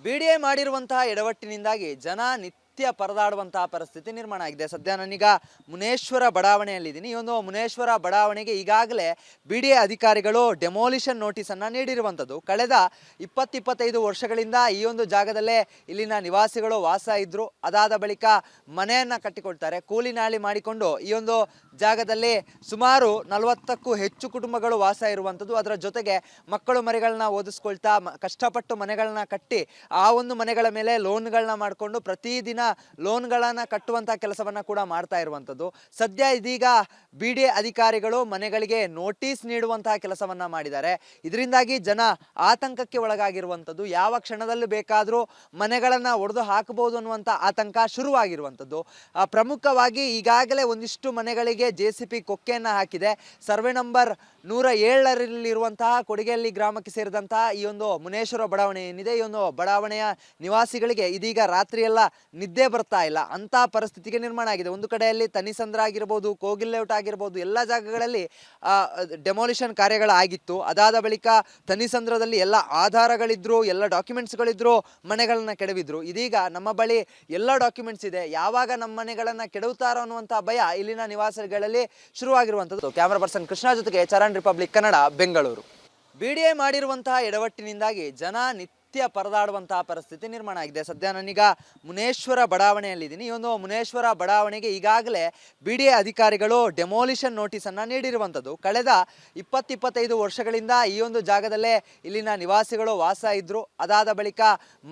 BDA ಮಾಡಿರುವಂತಹ ಎಡವಟ್ಟಿನಿಂದಾಗಿ ಜನ ನಿತ್ಯ ಪರದಾಡುವಂತಹ ಪರಿಸ್ಥಿತಿ ನಿರ್ಮಾಣ ಆಗಿದೆ. ಸದ್ಯ ನಾನೀಗ ಮುನೇಶ್ವರ ಬಡಾವಣೆಯಲ್ಲಿದ್ದೀನಿ. ಈ ಒಂದು ಮುನೇಶ್ವರ ಬಡಾವಣೆಗೆ ಈಗಾಗಲೇ ಬಿಡಿಎ ಅಧಿಕಾರಿಗಳು ಡೆಮೋಲಿಷನ್ ನೋಟಿಸ್ ಅನ್ನ ನೀಡಿರುವಂಥದ್ದು. ಕಳೆದ 20-25 ವರ್ಷಗಳಿಂದ ಈ ಒಂದು ಜಾಗದಲ್ಲೇ ಇಲ್ಲಿನ ನಿವಾಸಿಗಳು ವಾಸ ಇದ್ರು. ಅದಾದ ಬಳಿಕ ಮನೆಯನ್ನ ಕಟ್ಟಿಕೊಳ್ತಾರೆ. ಕೂಲಿ ನಾಲಿ ಮಾಡಿಕೊಂಡು ಈ ಒಂದು ಜಾಗದಲ್ಲಿ ಸುಮಾರು 40ಕ್ಕೂ ಹೆಚ್ಚು ಕುಟುಂಬಗಳು ವಾಸ ಇರುವಂಥದ್ದು. ಅದರ ಜೊತೆಗೆ ಮಕ್ಕಳು ಮರಿಗಳನ್ನ ಓದಿಸ್ಕೊಳ್ತಾ ಕಷ್ಟಪಟ್ಟು ಮನೆಗಳನ್ನ ಕಟ್ಟಿ ಆ ಒಂದು ಮನೆಗಳ ಮೇಲೆ ಲೋನ್ಗಳನ್ನ ಮಾಡಿಕೊಂಡು ಪ್ರತಿದಿನ ಲೋನ್ಗಳನ್ನ ಕಟ್ಟುವಂತಹ ಕೆಲಸವನ್ನ ಕೂಡ ಮಾಡ್ತಾ ಇರುವಂಥದ್ದು. ಸದ್ಯ ಇದೀಗ ಬಿಡಿಎ ಅಧಿಕಾರಿಗಳು ಮನೆಗಳಿಗೆ ನೋಟಿಸ್ ನೀಡುವಂತಹ ಕೆಲಸವನ್ನ ಮಾಡಿದ್ದಾರೆ. ಇದರಿಂದಾಗಿ ಜನ ಆತಂಕಕ್ಕೆ ಒಳಗಾಗಿರುವಂಥದ್ದು. ಯಾವ ಕ್ಷಣದಲ್ಲೂ ಬೇಕಾದರೂ ಮನೆಗಳನ್ನ ಒಡೆದು ಹಾಕಬಹುದು ಅನ್ನುವಂಥ ಆತಂಕ ಶುರುವಾಗಿರುವಂಥದ್ದು. ಪ್ರಮುಖವಾಗಿ ಈಗಾಗಲೇ ಒಂದಿಷ್ಟು ಮನೆಗಳಿಗೆ JCB ಕೊಕ್ಕೆಯನ್ನ ಹಾಕಿದೆ. ಸರ್ವೆ ನಂಬರ್ 107ರಲ್ಲಿರುವಂತಹ ಕೊಡಿಗೆಹಳ್ಳಿ ಗ್ರಾಮಕ್ಕೆ ಸೇರಿದಂತಹ ಈ ಒಂದು ಮುನೇಶ್ವರ ಬಡಾವಣೆ ಏನಿದೆ, ಈ ಒಂದು ಬಡಾವಣೆಯ ನಿವಾಸಿಗಳಿಗೆ ಇದೀಗ ರಾತ್ರಿಯೆಲ್ಲ ನಿದ್ದೆ ಬರ್ತಾ ಇಲ್ಲ ಅಂತ ಪರಿಸ್ಥಿತಿಗೆ ನಿರ್ಮಾಣ ಆಗಿದೆ. ಒಂದು ಕಡೆಯಲ್ಲಿ ತನಿಸಂದ್ರ ಆಗಿರ್ಬೋದು, ಕೋಗಿಲ್ ಲೇಔಟ್ ಆಗಿರ್ಬೋದು, ಎಲ್ಲ ಜಾಗಗಳಲ್ಲಿ ಡೆಮೋಲಿಷನ್ ಕಾರ್ಯಗಳಾಗಿತ್ತು. ಅದಾದ ಬಳಿಕ ತನಿಸಂದ್ರದಲ್ಲಿ ಎಲ್ಲ ಆಧಾರಗಳಿದ್ರು, ಎಲ್ಲ ಡಾಕ್ಯುಮೆಂಟ್ಸ್ಗಳಿದ್ರು, ಮನೆಗಳನ್ನ ಕೆಡವಿದ್ರು. ಇದೀಗ ನಮ್ಮ ಬಳಿ ಎಲ್ಲ ಡಾಕ್ಯುಮೆಂಟ್ಸ್ ಇದೆ, ಯಾವಾಗ ನಮ್ಮ ಮನೆಗಳನ್ನ ಕೆಡವುತ್ತಾರೋ ಅನ್ನುವಂಥ ಭಯ ಇಲ್ಲಿನ ನಿವಾಸಿಗಳಲ್ಲಿ ಶುರುವಾಗಿರುವಂಥದ್ದು. ಕ್ಯಾಮರಾ ಪರ್ಸನ್ ಕೃಷ್ಣ ಜೊತೆಗೆ ಚರಣ್ ರಿಪಬ್ಲಿಕ್ ಕನ್ನಡ, ಬೆಂಗಳೂರು. ಬಿಡಿಎ ಮಾಡಿರುವಂತಹ ಎಡವಟ್ಟಿನಿಂದಾಗಿ ಜನ ನಿತ್ಯ ಪರದಾಡುವಂತಹ ಪರಿಸ್ಥಿತಿ ನಿರ್ಮಾಣ ಆಗಿದೆ. ಸದ್ಯ ನಾನೀಗ ಮುನೇಶ್ವರ ಬಡಾವಣೆಯಲ್ಲಿದ್ದೀನಿ. ಈ ಒಂದು ಮುನೇಶ್ವರ ಬಡಾವಣೆಗೆ ಈಗಾಗಲೇ ಬಿಡಿಎ ಅಧಿಕಾರಿಗಳು ಡೆಮೋಲಿಷನ್ ನೋಟಿಸ್ ಅನ್ನ ನೀಡಿರುವಂಥದ್ದು. ಕಳೆದ 20-25 ವರ್ಷಗಳಿಂದ ಈ ಒಂದು ಜಾಗದಲ್ಲೇ ಇಲ್ಲಿನ ನಿವಾಸಿಗಳು ವಾಸ ಇದ್ರು. ಅದಾದ ಬಳಿಕ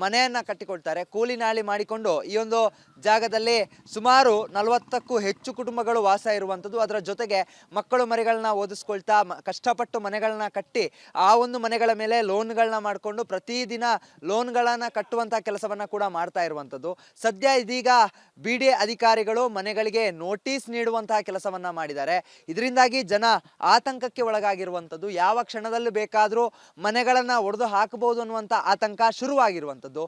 ಮನೆಯನ್ನ ಕಟ್ಟಿಕೊಳ್ತಾರೆ. ಕೂಲಿ ನಾಲಿ ಮಾಡಿಕೊಂಡು ಈ ಒಂದು ಜಾಗದಲ್ಲಿ ಸುಮಾರು 40ಕ್ಕೂ ಹೆಚ್ಚು ಕುಟುಂಬಗಳು ವಾಸ ಇರುವಂಥದ್ದು. ಅದರ ಜೊತೆಗೆ ಮಕ್ಕಳು ಮರಿಗಳನ್ನ ಓದಿಸ್ಕೊಳ್ತಾ ಕಷ್ಟಪಟ್ಟು ಮನೆಗಳನ್ನ ಕಟ್ಟಿ ಆ ಒಂದು ಮನೆಗಳ ಮೇಲೆ ಲೋನ್ಗಳನ್ನ ಮಾಡಿಕೊಂಡು ಪ್ರತಿದಿನ ಲೋನ್ಗಳನ್ನ ಕಟ್ಟುವಂತಹ ಕೆಲಸವನ್ನ ಕೂಡ ಮಾಡ್ತಾ ಇರುವಂಥದ್ದು. ಸದ್ಯ ಇದೀಗ ಬಿಡಿಎ ಅಧಿಕಾರಿಗಳು ಮನೆಗಳಿಗೆ ನೋಟಿಸ್ ನೀಡುವಂತಹ ಕೆಲಸವನ್ನ ಮಾಡಿದ್ದಾರೆ. ಇದರಿಂದಾಗಿ ಜನ ಆತಂಕಕ್ಕೆ ಒಳಗಾಗಿರುವಂಥದ್ದು. ಯಾವ ಕ್ಷಣದಲ್ಲೂ ಬೇಕಾದರೂ ಮನೆಗಳನ್ನ ಒಡೆದು ಹಾಕಬಹುದು ಅನ್ನುವಂಥ ಆತಂಕ ಶುರುವಾಗಿರುವಂಥದ್ದು.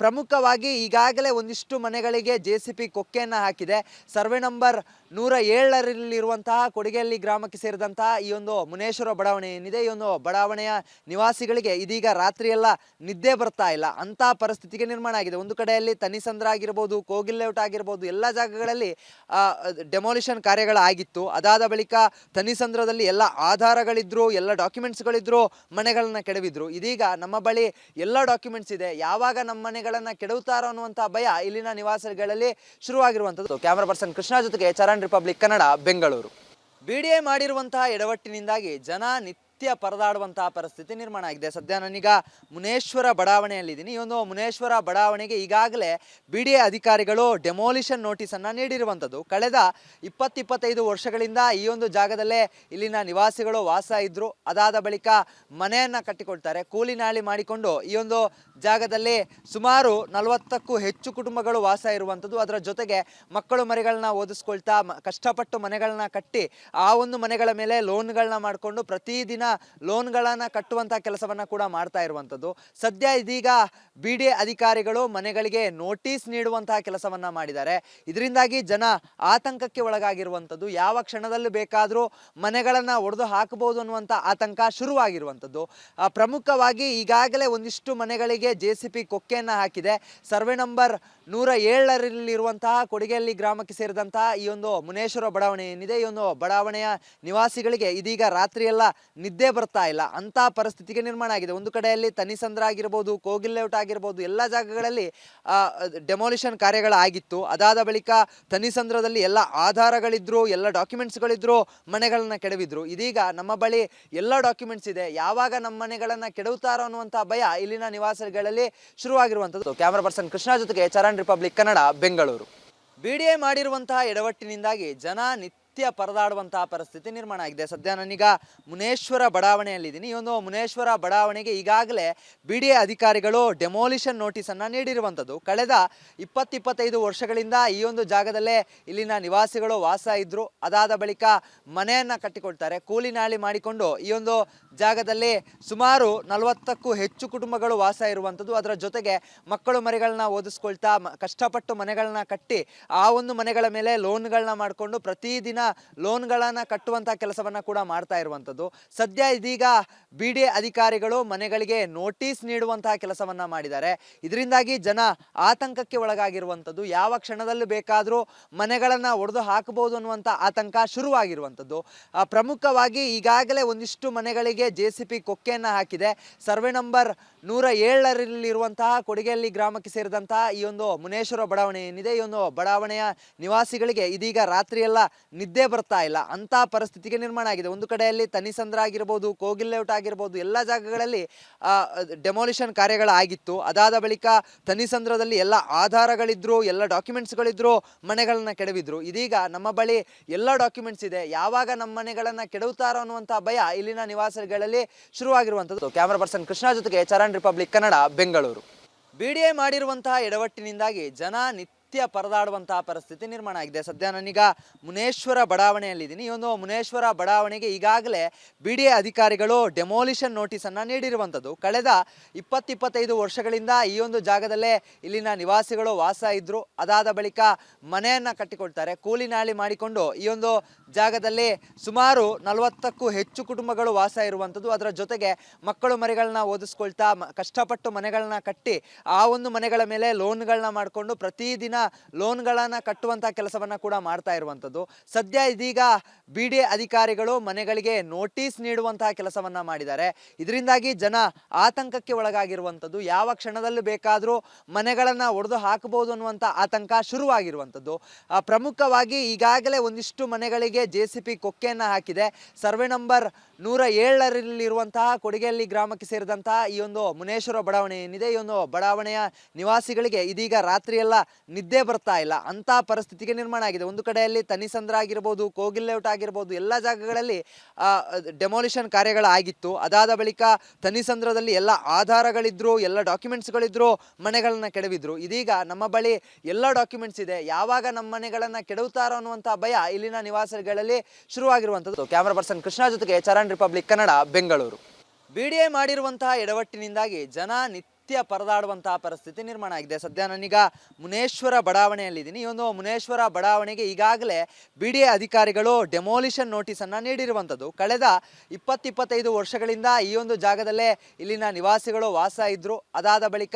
ಪ್ರಮುಖವಾಗಿ ಈಗಾಗಲೇ ಒಂದಿಷ್ಟು ಮನೆಗಳಿಗೆ JCB ಕೊಕ್ಕೆಯನ್ನ ಹಾಕಿದೆ. ಸರ್ವೆ ನಂಬರ್ 107ರಲ್ಲಿರುವಂತಹ ಕೊಡಿಗೆಹಳ್ಳಿ ಗ್ರಾಮಕ್ಕೆ ಸೇರಿದಂತಹ ಈ ಒಂದು ಮುನೇಶ್ವರ ಬಡಾವಣೆ ಏನಿದೆ, ಈ ಒಂದು ಬಡಾವಣೆಯ ನಿವಾಸಿಗಳಿಗೆ ಇದೀಗ ರಾತ್ರಿಯೆಲ್ಲ ನಿದ್ದೆ ಬರ್ತಾ ಇಲ್ಲ ಅಂತ ಪರಿಸ್ಥಿತಿಗೆ ನಿರ್ಮಾಣ ಆಗಿದೆ. ಒಂದು ಕಡೆಯಲ್ಲಿ ತನಿಸಂದ್ರ ಆಗಿರ್ಬೋದು, ಕೋಗಿಲ್ ಲೇಔಟ್ ಆಗಿರ್ಬೋದು, ಎಲ್ಲ ಜಾಗಗಳಲ್ಲಿ ಡೆಮೋಲಿಷನ್ ಕಾರ್ಯಗಳಾಗಿತ್ತು. ಅದಾದ ಬಳಿಕ ತನಿಸಂದ್ರದಲ್ಲಿ ಎಲ್ಲ ಆಧಾರಗಳಿದ್ರು, ಎಲ್ಲ ಡಾಕ್ಯುಮೆಂಟ್ಸ್ಗಳಿದ್ರು, ಮನೆಗಳನ್ನ ಕೆಡವಿದ್ರು. ಇದೀಗ ನಮ್ಮ ಬಳಿ ಎಲ್ಲ ಡಾಕ್ಯುಮೆಂಟ್ಸ್ ಇದೆ, ಯಾವಾಗ ನಮ್ಮ ಮನೆಗಳನ್ನ ಕೆಡವುತ್ತಾರೋ ಅನ್ನುವಂಥ ಭಯ ಇಲ್ಲಿನ ನಿವಾಸಿಗಳಲ್ಲಿ ಶುರುವಾಗಿರುವಂಥದ್ದು. ಕ್ಯಾಮರಾ ಪರ್ಸನ್ ಕೃಷ್ಣ ಜೊತೆಗೆ ಚರಣ್ ರಿಪಬ್ಲಿಕ್ ಕನ್ನಡ, ಬೆಂಗಳೂರು. ಬಿಡಿಎ ಮಾಡಿರುವಂತಹ ಎಡವಟ್ಟಿನಿಂದಾಗಿ ಜನ ನಿತ್ಯ ಪರದಾಡುವಂತಹ ಪರಿಸ್ಥಿತಿ ನಿರ್ಮಾಣ ಆಗಿದೆ. ಸದ್ಯ ನಾನೀಗ ಮುನೇಶ್ವರ ಬಡಾವಣೆಯಲ್ಲಿದ್ದೀನಿ. ಈ ಒಂದು ಮುನೇಶ್ವರ ಬಡಾವಣೆಗೆ ಈಗಾಗಲೇ ಬಿಡಿಎ ಅಧಿಕಾರಿಗಳು ಡೆಮೋಲಿಷನ್ ನೋಟಿಸ್ ಅನ್ನ ನೀಡಿರುವಂಥದ್ದು. ಕಳೆದ 20-25 ವರ್ಷಗಳಿಂದ ಈ ಒಂದು ಜಾಗದಲ್ಲೇ ಇಲ್ಲಿನ ನಿವಾಸಿಗಳು ವಾಸ ಇದ್ರು. ಅದಾದ ಬಳಿಕ ಮನೆಯನ್ನ ಕಟ್ಟಿಕೊಳ್ತಾರೆ. ಕೂಲಿ ನಾಲಿ ಮಾಡಿಕೊಂಡು ಈ ಒಂದು ಜಾಗದಲ್ಲಿ ಸುಮಾರು 40ಕ್ಕೂ ಹೆಚ್ಚು ಕುಟುಂಬಗಳು ವಾಸ ಇರುವಂಥದ್ದು. ಅದರ ಜೊತೆಗೆ ಮಕ್ಕಳು ಮರಿಗಳನ್ನ ಓದಿಸ್ಕೊಳ್ತಾ ಕಷ್ಟಪಟ್ಟು ಮನೆಗಳನ್ನ ಕಟ್ಟಿ ಆ ಒಂದು ಮನೆಗಳ ಮೇಲೆ ಲೋನ್ಗಳನ್ನ ಮಾಡಿಕೊಂಡು ಪ್ರತಿದಿನ ಲೋನ್ಗಳನ್ನ ಕಟ್ಟುವಂತಹ ಕೆಲಸವನ್ನ ಕೂಡ ಮಾಡ್ತಾ ಇರುವಂಥದ್ದು. ಸದ್ಯ ಇದೀಗ ಬಿಡಿಎ ಅಧಿಕಾರಿಗಳು ಮನೆಗಳಿಗೆ ನೋಟಿಸ್ ನೀಡುವಂತಹ ಕೆಲಸವನ್ನ ಮಾಡಿದ್ದಾರೆ. ಇದರಿಂದಾಗಿ ಜನ ಆತಂಕಕ್ಕೆ ಒಳಗಾಗಿರುವಂಥದ್ದು. ಯಾವ ಕ್ಷಣದಲ್ಲೂ ಬೇಕಾದರೂ ಮನೆಗಳನ್ನ ಒಡೆದು ಹಾಕಬಹುದು ಅನ್ನುವಂಥ ಆತಂಕ ಶುರುವಾಗಿರುವಂಥದ್ದು. ಪ್ರಮುಖವಾಗಿ ಈಗಾಗಲೇ ಒಂದಿಷ್ಟು ಮನೆಗಳಿಗೆ JCB ಕೊಕ್ಕೆಯನ್ನ ಹಾಕಿದೆ. ಸರ್ವೆ ನಂಬರ್ 107ರಲ್ಲಿರುವಂತಹ ಕೊಡಿಗೆಹಳ್ಳಿ ಗ್ರಾಮಕ್ಕೆ ಸೇರಿದಂತಹ ಈ ಒಂದು ಮುನೇಶ್ವರ ಬಡಾವಣೆ ಏನಿದೆ, ಈ ಒಂದು ಬಡಾವಣೆಯ ನಿವಾಸಿಗಳಿಗೆ ಇದೀಗ ರಾತ್ರಿಯೆಲ್ಲ ನಿದ್ದೆ ಬರ್ತಾ ಇಲ್ಲ ಅಂತ ಪರಿಸ್ಥಿತಿಗೆ ನಿರ್ಮಾಣ ಆಗಿದೆ. ಒಂದು ಕಡೆಯಲ್ಲಿ ತನಿಸಂದ್ರ ಆಗಿರ್ಬೋದು, ಕೋಗಿಲ್ ಲೇಔಟ್ ಆಗಿರ್ಬೋದು, ಎಲ್ಲ ಜಾಗಗಳಲ್ಲಿ ಡೆಮೋಲಿಷನ್ ಕಾರ್ಯಗಳಾಗಿತ್ತು. ಅದಾದ ಬಳಿಕ ತನಿಸಂದ್ರದಲ್ಲಿ ಎಲ್ಲ ಆಧಾರಗಳಿದ್ರು, ಎಲ್ಲ ಡಾಕ್ಯುಮೆಂಟ್ಸ್ಗಳಿದ್ರು, ಮನೆಗಳನ್ನ ಕೆಡವಿದ್ರು. ಇದೀಗ ನಮ್ಮ ಬಳಿ ಎಲ್ಲ ಡಾಕ್ಯುಮೆಂಟ್ಸ್ ಇದೆ, ಯಾವಾಗ ನಮ್ಮ ಮನೆಗಳನ್ನ ಕೆಡವುತ್ತಾರೋ ಅನ್ನುವಂಥ ಭಯ ಇಲ್ಲಿನ ನಿವಾಸಿಗಳಲ್ಲಿ ಶುರುವಾಗಿರುವಂಥದ್ದು. ಕ್ಯಾಮರಾ ಪರ್ಸನ್ ಕೃಷ್ಣ ಜೊತೆಗೆ ಚರಣ್ ರಿಪಬ್ಲಿಕ್ ಕನ್ನಡ, ಬೆಂಗಳೂರು. ಬಿಡಿಎ ಮಾಡಿರುವಂತಹ ಎಡವಟ್ಟಿನಿಂದಾಗಿ ಜನ ನಿತ್ಯ ಪರದಾಡುವಂತಹ ಪರಿಸ್ಥಿತಿ ನಿರ್ಮಾಣ ಆಗಿದೆ. ಸದ್ಯ ನಾನೀಗ ಮುನೇಶ್ವರ ಬಡಾವಣೆಯಲ್ಲಿದ್ದೀನಿ. ಈ ಒಂದು ಮುನೇಶ್ವರ ಬಡಾವಣೆಗೆ ಈಗಾಗಲೇ ಬಿಡಿಎ ಅಧಿಕಾರಿಗಳು ಡೆಮೋಲಿಷನ್ ನೋಟಿಸ್ ಅನ್ನ ನೀಡಿರುವಂಥದ್ದು. ಕಳೆದ 20-25 ವರ್ಷಗಳಿಂದ ಈ ಒಂದು ಜಾಗದಲ್ಲೇ ಇಲ್ಲಿನ ನಿವಾಸಿಗಳು ವಾಸ ಇದ್ರು. ಅದಾದ ಬಳಿಕ ಮನೆಯನ್ನ ಕಟ್ಟಿಕೊಳ್ತಾರೆ. ಕೂಲಿ ನಾಲಿ ಮಾಡಿಕೊಂಡು ಈ ಒಂದು ಜಾಗದಲ್ಲಿ ಸುಮಾರು 40ಕ್ಕೂ ಹೆಚ್ಚು ಕುಟುಂಬಗಳು ವಾಸ ಇರುವಂಥದ್ದು. ಅದರ ಜೊತೆಗೆ ಮಕ್ಕಳು ಮರಿಗಳನ್ನ ಓದಿಸ್ಕೊಳ್ತಾ ಕಷ್ಟಪಟ್ಟು ಮನೆಗಳನ್ನ ಕಟ್ಟಿ ಆ ಒಂದು ಮನೆಗಳ ಮೇಲೆ ಲೋನ್ಗಳನ್ನ ಮಾಡಿಕೊಂಡು ಪ್ರತಿದಿನ ಲೋನ್ಗಳನ್ನು ಕಟ್ಟುವಂಥ ಕೆಲಸವನ್ನು ಕೂಡ ಮಾಡ್ತಾ ಇರುವಂಥದ್ದು. ಸದ್ಯ ಇದೀಗ BDA ಅಧಿಕಾರಿಗಳು ಮನೆಗಳಿಗೆ ನೋಟಿಸ್ ನೀಡುವಂತಹ ಕೆಲಸವನ್ನು ಮಾಡಿದ್ದಾರೆ. ಇದರಿಂದಾಗಿ ಜನ ಆತಂಕಕ್ಕೆ ಒಳಗಾಗಿರುವಂಥದ್ದು. ಯಾವ ಕ್ಷಣದಲ್ಲೂ ಬೇಕಾದರೂ ಮನೆಗಳನ್ನು ಒಡೆದು ಹಾಕಬಹುದು ಅನ್ನುವಂಥ ಆತಂಕ ಶುರುವಾಗಿರುವಂಥದ್ದು. ಪ್ರಮುಖವಾಗಿ ಈಗಾಗಲೇ ಒಂದಿಷ್ಟು ಮನೆಗಳಿಗೆ JCB ಕೊಕ್ಕೆಯನ್ನು ಹಾಕಿದೆ. ಸರ್ವೆ ನಂಬರ್ 107ರಲ್ಲಿರುವಂತಹ ಕೊಡಿಗೆಹಳ್ಳಿ ಗ್ರಾಮಕ್ಕೆ ಸೇರಿದಂತಹ ಈ ಒಂದು ಮುನೇಶ್ವರ ಬಡಾವಣೆ ಏನಿದೆ, ಈ ಒಂದು ಬಡಾವಣೆಯ ನಿವಾಸಿಗಳಿಗೆ ಇದೀಗ ರಾತ್ರಿಯೆಲ್ಲ ನಿದ್ದೆ ಬರ್ತಾ ಇಲ್ಲ ಅಂತ ಪರಿಸ್ಥಿತಿಗೆ ನಿರ್ಮಾಣ ಆಗಿದೆ. ಒಂದು ಕಡೆಯಲ್ಲಿ ತನಿಸಂದ್ರ ಆಗಿರ್ಬೋದು, ಕೋಗಿಲ್ ಲೇಔಟ್ ಆಗಿರ್ಬೋದು, ಎಲ್ಲ ಜಾಗಗಳಲ್ಲಿ ಡೆಮೋಲಿಷನ್ ಕಾರ್ಯಗಳಾಗಿತ್ತು. ಅದಾದ ಬಳಿಕ ತನಿಸಂದ್ರದಲ್ಲಿ ಎಲ್ಲ ಆಧಾರಗಳಿದ್ರು, ಎಲ್ಲ ಡಾಕ್ಯುಮೆಂಟ್ಸ್ಗಳಿದ್ರು, ಮನೆಗಳನ್ನ ಕೆಡವಿದ್ರು. ಇದೀಗ ನಮ್ಮ ಬಳಿ ಎಲ್ಲ ಡಾಕ್ಯುಮೆಂಟ್ಸ್ ಇದೆ, ಯಾವಾಗ ನಮ್ಮ ಮನೆಗಳನ್ನ ಕೆಡವುತ್ತಾರೋ ಅನ್ನುವಂಥ ಭಯ ಇಲ್ಲಿನ ನಿವಾಸಿಗಳಲ್ಲಿ ಶುರುವಾಗಿರುವಂಥದ್ದು. ಕ್ಯಾಮರಾ ಪರ್ಸನ್ ಕೃಷ್ಣ ಜೊತೆಗೆ ಚರಣ್, ರಿಪಬ್ಲಿಕ್ ಕನ್ನಡ, ಬೆಂಗಳೂರು. BDA ಮಾಡಿರುವಂತಹ ಎಡವಟ್ಟಿನಿಂದಾಗಿ ಜನ ನಿತ್ಯ ಪರದಾಡುವಂತಹ ಪರಿಸ್ಥಿತಿ ನಿರ್ಮಾಣ ಆಗಿದೆ. ಸದ್ಯ ನಾನೀಗ ಮುನೇಶ್ವರ ಬಡಾವಣೆಯಲ್ಲಿದ್ದೀನಿ. ಈ ಒಂದು ಮುನೇಶ್ವರ ಬಡಾವಣೆಗೆ ಈಗಾಗಲೇ BDA ಅಧಿಕಾರಿಗಳು ಡೆಮೋಲಿಷನ್ ನೋಟಿಸನ್ನು ನೀಡಿರುವಂಥದ್ದು. ಕಳೆದ 20-25 ವರ್ಷಗಳಿಂದ ಈ ಒಂದು ಜಾಗದಲ್ಲೇ ಇಲ್ಲಿನ ನಿವಾಸಿಗಳು ವಾಸ ಇದ್ದರು. ಅದಾದ ಬಳಿಕ ಮನೆಯನ್ನು ಕಟ್ಟಿಕೊಳ್ತಾರೆ. ಕೂಲಿ ನಾಲಿ ಮಾಡಿಕೊಂಡು ಈ ಒಂದು ಜಾಗದಲ್ಲಿ ಸುಮಾರು 40ಕ್ಕೂ ಹೆಚ್ಚು ಕುಟುಂಬಗಳು ವಾಸ ಇರುವಂಥದ್ದು. ಅದರ ಜೊತೆಗೆ ಮಕ್ಕಳು ಮರಿಗಳನ್ನ ಓದಿಸ್ಕೊಳ್ತಾ ಕಷ್ಟಪಟ್ಟು ಮನೆಗಳನ್ನ ಕಟ್ಟಿ ಆ ಒಂದು ಮನೆಗಳ ಮೇಲೆ ಲೋನ್ಗಳನ್ನ ಮಾಡಿಕೊಂಡು ಪ್ರತಿದಿನ ಲೋನ್ಗಳನ್ನು ಕಟ್ಟುವಂಥ ಕೆಲಸವನ್ನು ಕೂಡ ಮಾಡ್ತಾ ಇರುವಂಥದ್ದು. ಸದ್ಯ ಇದೀಗ BDA ಅಧಿಕಾರಿಗಳು ಮನೆಗಳಿಗೆ ನೋಟಿಸ್ ನೀಡುವಂತಹ ಕೆಲಸವನ್ನು ಮಾಡಿದ್ದಾರೆ. ಇದರಿಂದಾಗಿ ಜನ ಆತಂಕಕ್ಕೆ ಒಳಗಾಗಿರುವಂಥದ್ದು. ಯಾವ ಕ್ಷಣದಲ್ಲೂ ಬೇಕಾದರೂ ಮನೆಗಳನ್ನು ಒಡೆದು ಹಾಕಬಹುದು ಅನ್ನುವಂಥ ಆತಂಕ ಶುರುವಾಗಿರುವಂಥದ್ದು. ಪ್ರಮುಖವಾಗಿ ಈಗಾಗಲೇ ಒಂದಿಷ್ಟು ಮನೆಗಳಿಗೆ JCB ಕೊಕ್ಕೆಯನ್ನು ಹಾಕಿದೆ. ಸರ್ವೆ ನಂಬರ್ 107ರಲ್ಲಿರುವಂತಹ ಕೊಡಿಗೆಹಳ್ಳಿ ಗ್ರಾಮಕ್ಕೆ ಸೇರಿದಂತಹ ಈ ಒಂದು ಮುನೇಶ್ವರ ಬಡಾವಣೆ ಏನಿದೆ, ಈ ಒಂದು ಬಡಾವಣೆಯ ನಿವಾಸಿಗಳಿಗೆ ಇದೀಗ ರಾತ್ರಿಯೆಲ್ಲ ನಿದ್ದೆ ಬರ್ತಾ ಇಲ್ಲ ಅಂತ ಪರಿಸ್ಥಿತಿಗೆ ನಿರ್ಮಾಣ ಆಗಿದೆ. ಒಂದು ಕಡೆಯಲ್ಲಿ ತನಿಸಂದ್ರ ಆಗಿರ್ಬೋದು, ಕೋಗಿಲ್ ಲೇಔಟ್ ಆಗಿರ್ಬೋದು, ಎಲ್ಲ ಜಾಗಗಳಲ್ಲಿ ಡೆಮೋಲಿಷನ್ ಕಾರ್ಯಗಳಾಗಿತ್ತು. ಅದಾದ ಬಳಿಕ ತನಿಸಂದ್ರದಲ್ಲಿ ಎಲ್ಲ ಆಧಾರಗಳಿದ್ರು, ಎಲ್ಲ ಡಾಕ್ಯುಮೆಂಟ್ಸ್ಗಳಿದ್ರು, ಮನೆಗಳನ್ನ ಕೆಡವಿದ್ರು. ಇದೀಗ ನಮ್ಮ ಬಳಿ ಎಲ್ಲ ಡಾಕ್ಯುಮೆಂಟ್ಸ್ ಇದೆ, ಯಾವಾಗ ನಮ್ಮ ಮನೆಗಳನ್ನ ಕೆಡವುತ್ತಾರೋ ಅನ್ನುವಂಥ ಭಯ ಇಲ್ಲಿನ ನಿವಾಸಿಗಳಲ್ಲಿ ಶುರುವಾಗಿರುವಂಥದ್ದು. ಕ್ಯಾಮರಾ ಪರ್ಸನ್ ಕೃಷ್ಣ ಜೊತೆಗೆ ಚರಣ್, ರಿಪಬ್ಲಿಕ್ ಕನ್ನಡ, ಬೆಂಗಳೂರು. BDA ಮಾಡಿರುವಂತಹ ಎಡವಟ್ಟಿನಿಂದಾಗಿ ಜನ ನಿತ್ಯ ಪರದಾಡುವಂತಹ ಪರಿಸ್ಥಿತಿ ನಿರ್ಮಾಣ ಆಗಿದೆ. ಸದ್ಯ ನಾನೀಗ ಮುನೇಶ್ವರ ಬಡಾವಣೆಯಲ್ಲಿದ್ದೀನಿ. ಈ ಒಂದು ಮುನೇಶ್ವರ ಬಡಾವಣೆಗೆ ಈಗಾಗಲೇ BDA ಅಧಿಕಾರಿಗಳು ಡೆಮೋಲಿಷನ್ ನೋಟಿಸನ್ನು ನೀಡಿರುವಂಥದ್ದು. ಕಳೆದ 20-25 ವರ್ಷಗಳಿಂದ ಈ ಒಂದು ಜಾಗದಲ್ಲೇ ಇಲ್ಲಿನ ನಿವಾಸಿಗಳು ವಾಸ ಇದ್ದರು. ಅದಾದ ಬಳಿಕ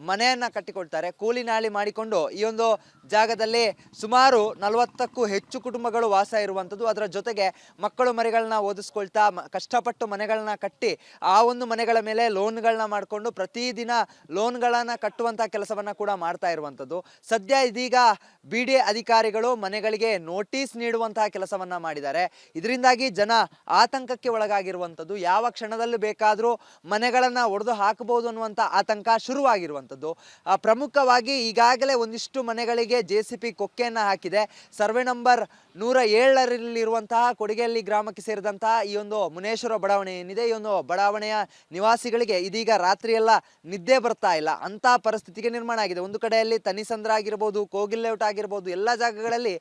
ಮನೆಯನ್ನು ಕಟ್ಟಿಕೊಳ್ತಾರೆ. ಕೂಲಿ ನಾಲಿ ಮಾಡಿಕೊಂಡು ಈ ಒಂದು ಜಾಗದಲ್ಲಿ ಸುಮಾರು 40ಕ್ಕೂ ಹೆಚ್ಚು ಕುಟುಂಬಗಳು ವಾಸ ಇರುವಂಥದ್ದು. ಅದರ ಜೊತೆಗೆ ಮಕ್ಕಳು ಮರಿಗಳನ್ನ ಓದಿಸ್ಕೊಳ್ತಾ ಕಷ್ಟಪಟ್ಟು ಮನೆಗಳನ್ನ ಕಟ್ಟಿ ಆ ಒಂದು ಮನೆಗಳ ಮೇಲೆ ಲೋನ್ಗಳನ್ನ ಮಾಡಿಕೊಂಡು ಪ್ರತಿದಿನ ಲೋನ್ಗಳನ್ನು ಕಟ್ಟುವಂಥ ಕೆಲಸವನ್ನು ಕೂಡ ಮಾಡ್ತಾ ಇರುವಂಥದ್ದು. ಸದ್ಯ ಇದೀಗ BDA ಅಧಿಕಾರಿಗಳು ಮನೆಗಳಿಗೆ ನೋಟಿಸ್ ನೀಡುವಂತಹ ಕೆಲಸವನ್ನು ಮಾಡಿದ್ದಾರೆ. ಇದರಿಂದಾಗಿ ಜನ ಆತಂಕಕ್ಕೆ ಒಳಗಾಗಿರುವಂಥದ್ದು. ಯಾವ ಕ್ಷಣದಲ್ಲೂ ಬೇಕಾದರೂ ಮನೆಗಳನ್ನು ಒಡೆದು ಹಾಕಬಹುದು ಅನ್ನುವಂಥ ಆತಂಕ ಶುರುವಾಗಿರುವಂಥದ್ದು. ಪ್ರಮುಖವಾಗಿ ಈಗಾಗಲೇ ಒಂದಿಷ್ಟು ಮನೆಗಳಿಗೆ JCB ಕೊಕ್ಕೆಯನ್ನು ಹಾಕಿದೆ. ಸರ್ವೆ ನಂಬರ್ 107ರಲ್ಲಿರುವಂತಹ ಕೊಡಿಗೆಹಳ್ಳಿ ಗ್ರಾಮಕ್ಕೆ ಸೇರಿದಂತಹ ಈ ಒಂದು ಮುನೇಶ್ವರ ಬಡಾವಣೆ ಏನಿದೆ, ಈ ಒಂದು ಬಡಾವಣೆಯ ನಿವಾಸಿಗಳಿಗೆ ಇದೀಗ ರಾತ್ರಿಯೆಲ್ಲ ನಿದ್ದೆ ಬರ್ತಾ ಇಲ್ಲ ಅಂತ ಪರಿಸ್ಥಿತಿಗೆ ನಿರ್ಮಾಣ ಆಗಿದೆ. ಒಂದು ಕಡೆಯಲ್ಲಿ ತನಿಸಂದ್ರ ಆಗಿರ್ಬೋದು, ಕೋಗಿಲ್ ಲೇಔಟ್ ಆಗಿರ್ಬೋದು, ಎಲ್ಲ ಜಾಗಗಳಲ್ಲಿ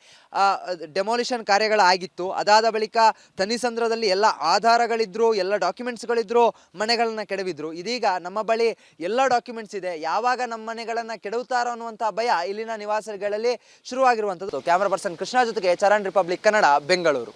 ಡೆಮೋಲಿಷನ್ ಕಾರ್ಯಗಳಾಗಿತ್ತು. ಅದಾದ ಬಳಿಕ ತನಿಸಂದ್ರದಲ್ಲಿ ಎಲ್ಲ ಆಧಾರಗಳಿದ್ರು, ಎಲ್ಲ ಡಾಕ್ಯುಮೆಂಟ್ಸ್ಗಳಿದ್ರು, ಮನೆಗಳನ್ನ ಕೆಡವಿದ್ರು. ಇದೀಗ ನಮ್ಮ ಬಳಿ ಎಲ್ಲ ಡಾಕ್ಯುಮೆಂಟ್ಸ್ ಇದೆ, ಯಾವಾಗ ನಮ್ಮ ಮನೆಗಳನ್ನ ಕೆಡವುತ್ತಾರೋ ಅನ್ನುವಂಥ ಭಯ ಇಲ್ಲಿನ ನಿವಾಸಿಗಳಲ್ಲಿ ಶುರುವಾಗಿರುವಂಥದ್ದು. ಕ್ಯಾಮರಾ ಪರ್ಸನ್ ಕೃಷ್ಣ ಜೊತೆಗೆ ಚರಣ್, ರಿಪಬ್ಲಿಕ್ ಕನ್ನಡ, ಬೆಂಗಳೂರು.